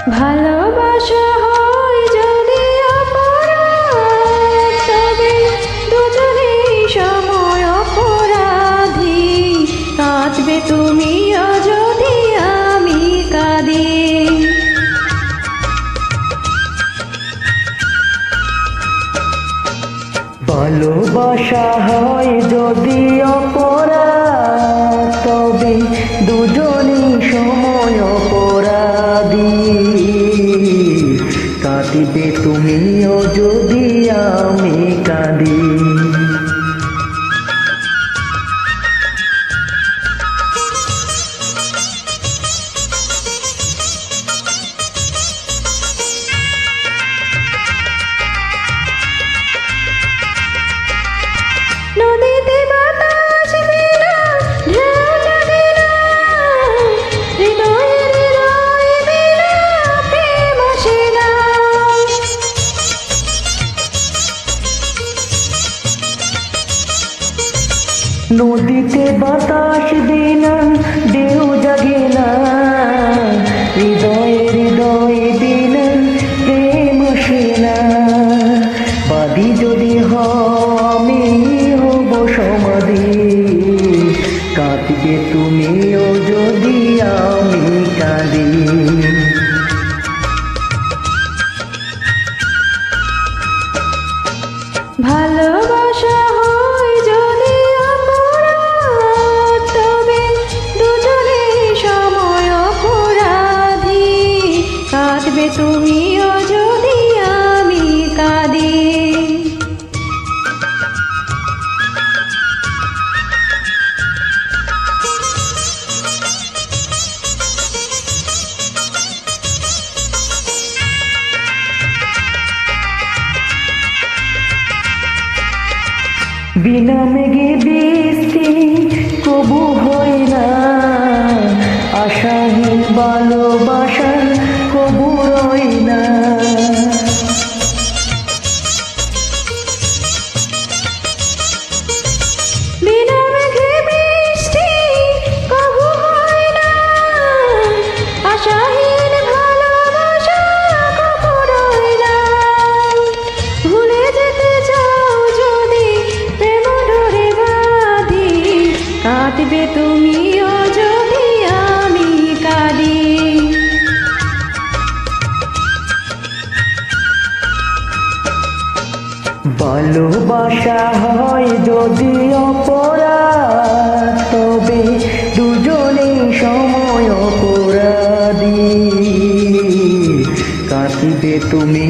ভালোবাসা হয় যদি অপরাধ, তবে দুজনেই সময় অপরাধী। কাঁদবে তুমিও যদি আমি কাঁদি। ভালোবাসা হয় যদি অপরাধ, তবে দুজনেই সময় অপরাধী। কাঁদিবে তুমিও যদি আমি কাঁদি। নদীতে বাতাস দিলা, ঢেউ জাগিলা, হৃদয়ে হৃদয় দিলা, প্রেম আসিলা। নদীতে বাতাস দিলা, ঢেউ জাগিলা, হৃদয়ে হৃদয়ে দিলা, প্রেম আসিলা। বাদী যদি আমি হব সমাধি। কাঁদবে তুমিও যদি আমি কাঁদি। ভালোবাসা হয় যদি অপরাধ, তবে দুজনেই সময় অপরাধী। কাঁদবে তুমিও যদি আমি কাঁদি। বিনা মেঘে বৃষ্টি কবু হয় না, আশাহীন ভালোবাসা কবু রয় না। বিনা মেঘে বৃষ্টি কবু হয় না, আশাহীন ভালোবাসা কবু রয় না। ভুলে যেতে চাও যদি প্রেম ডোরে বাঁধি। কাঁদবে তুমিও যদি আমি কাঁদি। ভালোবাসা হয় যদি অপরাধ, তবে দুজনেই সময় অপরাধী। কাঁদিবে তুমি